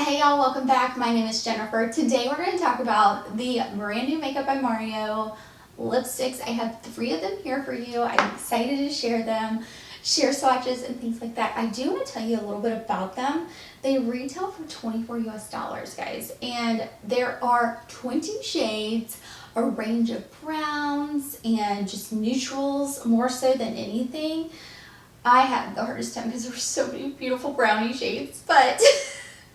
Hey y'all, welcome back. My name is Jennifer. Today we're going to talk about the brand new Makeup by Mario lipsticks. I have 3 of them here for you. I'm excited to share them, share swatches and things like that. I do want to tell you a little bit about them. They retail for $24 US, guys, and there are 20 shades, a range of browns and just neutrals more so than anything. I had the hardest time because there were so many beautiful brownie shades, but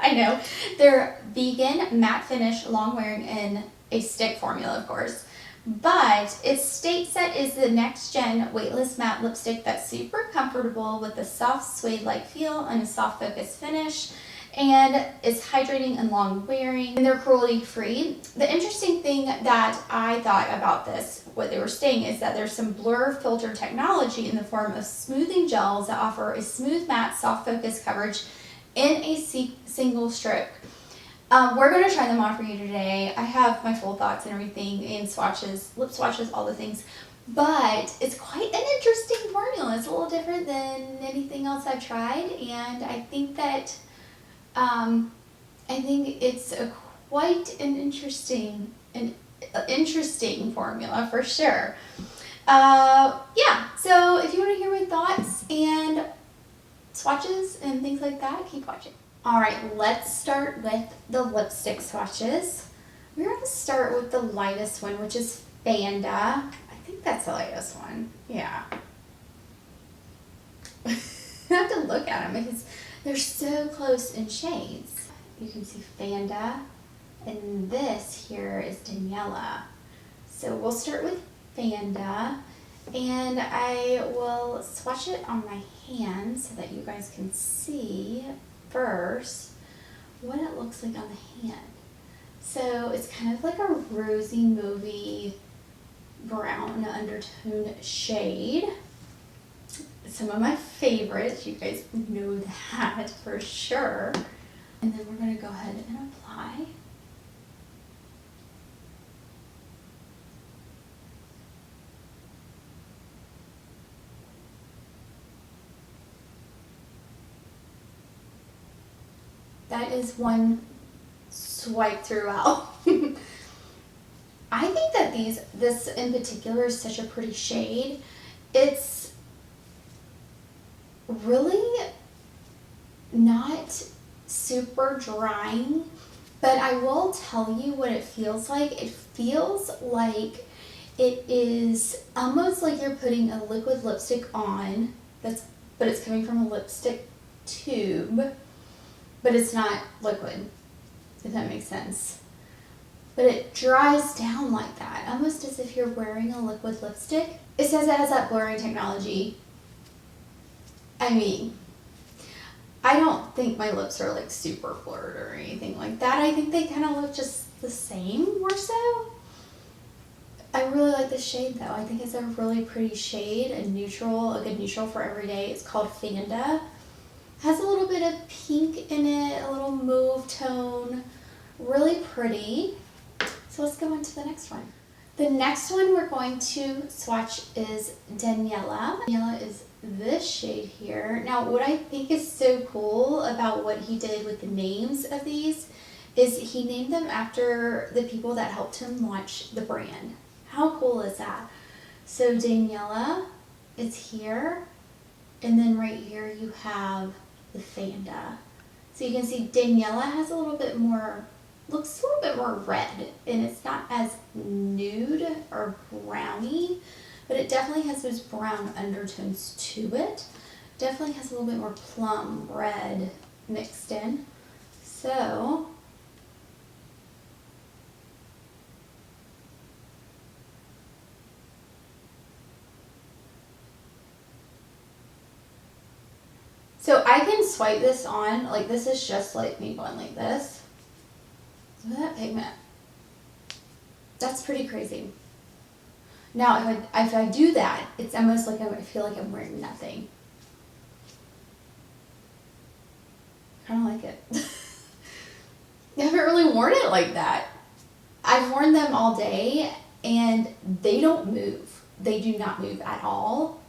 I know. They're vegan, matte finish, long wearing in a stick formula, of course. But its state set is the next gen weightless matte lipstick that's super comfortable with a soft suede-like feel and a soft focus finish. And it's hydrating and long wearing, and they're cruelty free. The interesting thing that I thought about this, what they were saying, is that there's some blur filter technology in the form of smoothing gels that offer a smooth matte soft focus coverage in a single strip. We're going to try them on for you today. I have my full thoughts and everything, and swatches, lip swatches, all the things. But it's quite an interesting formula. It's a little different than anything else I've tried, and I think that it's quite an interesting formula for sure. Yeah. So if you want to hear my thoughts and swatches and things like that, keep watching. Alright, let's start with the lipstick swatches. We're going to start with the lightest one, which is Fanda. I think that's the lightest one. Yeah. I have to look at them because they're so close in shades. You can see Fanda, and this here is Daniela. So we'll start with Fanda, and I will swatch it on my hand so that you guys can see first what it looks like on the hand. So it's kind of like a rosy mauvey brown undertone shade. Some of my favorites, you guys know that for sure. And then we're going to go ahead and apply. That is one swipe throughout. I think that this in particular is such a pretty shade. It's really not super drying, but I will tell you what it feels like. It feels like it is almost like you're putting a liquid lipstick on, but it's coming from a lipstick tube. But it's not liquid, if that makes sense. But it dries down like that, almost as if you're wearing a liquid lipstick. It says it has that blurring technology. I mean, I don't think my lips are like super blurred or anything like that. I think they kind of look just the same, more so. I really like this shade though. I think it's a really pretty shade, a good neutral for every day. It's called Fanda. Has a little bit of pink in it, a little mauve tone, really pretty. So let's go on to the next one. The next one we're going to swatch is Daniela. Daniela is this shade here. Now what I think is so cool about what he did with the names of these is he named them after the people that helped him launch the brand. How cool is that? So Daniela is here, and then right here you have the Fanda. So you can see Daniela has a little bit more, looks a little bit more red, and it's not as nude or browny, but it definitely has those brown undertones to it. Definitely has a little bit more plum red mixed in. So I can swipe this on, like this is just like me going like this. Look at that pigment. That's pretty crazy. Now if I do that, it's almost like I feel like I'm wearing nothing. I don't like it. I haven't really worn it like that. I've worn them all day and they don't move. They do not move at all.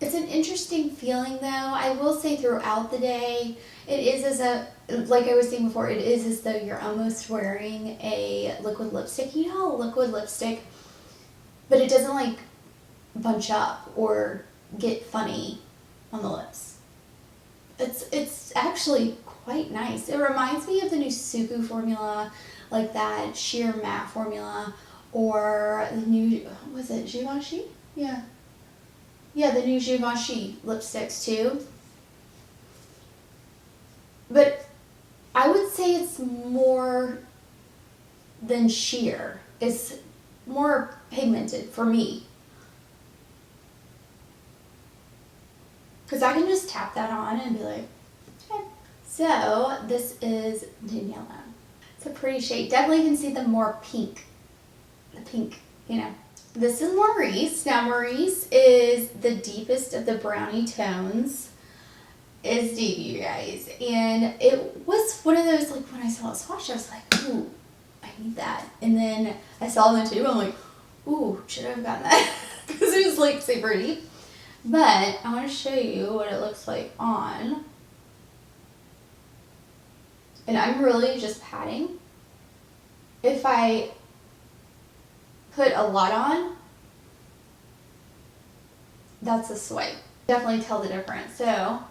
It's an interesting feeling though. I will say throughout the day, it is like I was saying before, it is as though you're almost wearing a liquid lipstick. You know, a liquid lipstick, but it doesn't like bunch up or get funny on the lips. It's actually quite nice. It reminds me of the new Suku formula, like that sheer matte formula, or the new, was it Givenchy? Yeah, the new Givenchy lipsticks too. But I would say it's more than sheer. It's more pigmented for me. Because I can just tap that on and be like, okay. So this is Daniela. It's a pretty shade. Definitely can see the more pink. The pink, you know. This is Maurice. Now Maurice is the deepest of the brownie tones. It's deep, you guys. And it was one of those, like when I saw it swatched, I was like, ooh, I need that. And then I saw them too. I'm like, ooh, should I have gotten that? Because it was like super deep. But I want to show you what it looks like on. And I'm really just patting. If I put a lot on, that's a swipe. Definitely tell the difference. So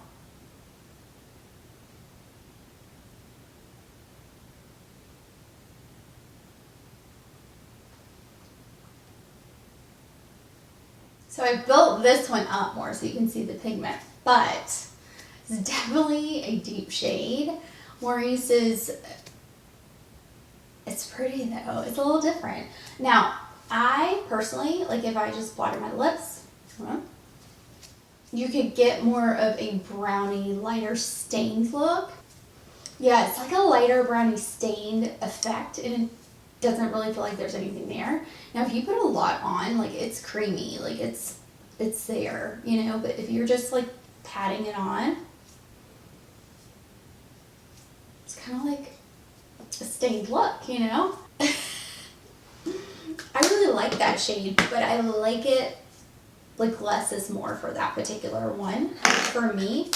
I built this one up more so you can see the pigment, but it's definitely a deep shade. Maurice is, it's pretty though. It's a little different. Now, I personally, like if I just blotted my lips, you could get more of a brownie, lighter stained look. Yeah, it's like a lighter brownie stained effect, and it doesn't really feel like there's anything there. Now, if you put a lot on, like it's creamy, like it's there, you know, but if you're just like patting it on, it's kind of like a stained look, you know? I really like that shade, but I like it like less is more for that particular one for me.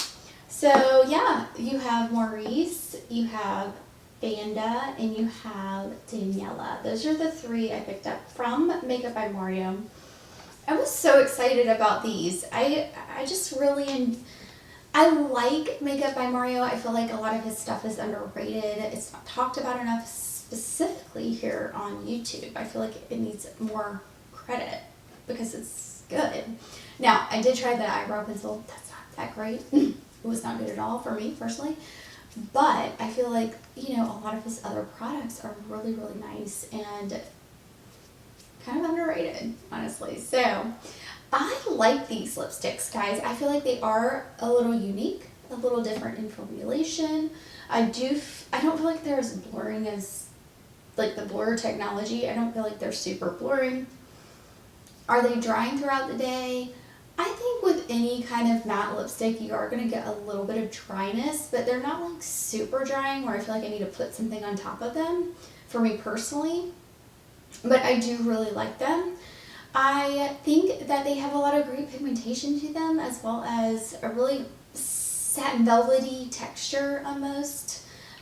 So yeah, you have Maurice, you have Fanda, and you have Daniela. Those are the three I picked up from Makeup by Mario. I was so excited about these. I just really, I like Makeup by Mario. I feel like a lot of his stuff is underrated. It's not talked about enough, specifically here on YouTube. I feel like it needs more credit because it's good. Now, I did try the eyebrow pencil. That's not that great. It was not good at all for me personally. But I feel like, you know, a lot of his other products are really, really nice and kind of underrated, honestly. So I like these lipsticks, guys. I feel like they are a little unique, a little different in formulation. I don't feel like they're as blurring as like the blur technology. I don't feel like they're super blurring. Are they drying throughout the day? I think with any kind of matte lipstick, you are going to get a little bit of dryness, but they're not like super drying where I feel like I need to put something on top of them, for me personally. But I do really like them. I think that they have a lot of great pigmentation to them, as well as a really satin velvety texture almost.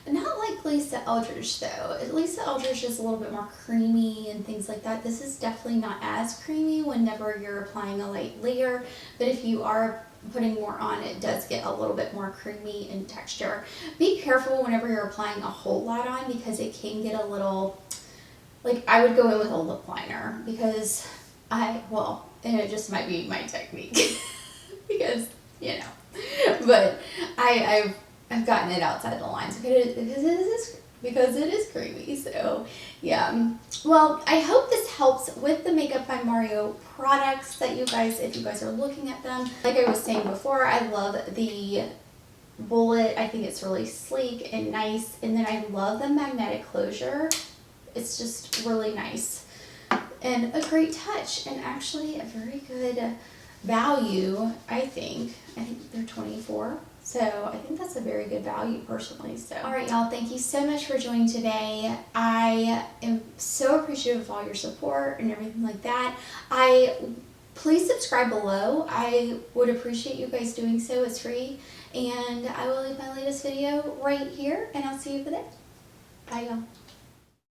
Not like Lisa Eldridge though. Lisa Eldridge is a little bit more creamy and things like that. This is definitely not as creamy whenever you're applying a light layer, but if you are putting more on, it does get a little bit more creamy in texture. Be careful whenever you're applying a whole lot on because it can get a little, like I would go in with a lip liner because and it just might be my technique because, you know, but I've gotten it outside the lines because it is creamy. So yeah. Well, I hope this helps with the Makeup by Mario products that you guys, if you guys are looking at them. Like I was saying before, I love the bullet. I think it's really sleek and nice. And then I love the magnetic closure. It's just really nice and a great touch and actually a very good value. I think they're $24. So I think that's a very good value personally. So, all right, y'all, thank you so much for joining today. I am so appreciative of all your support and everything like that. I please subscribe below. I would appreciate you guys doing so. It's free. And I will leave my latest video right here, and I'll see you for that. Bye, y'all.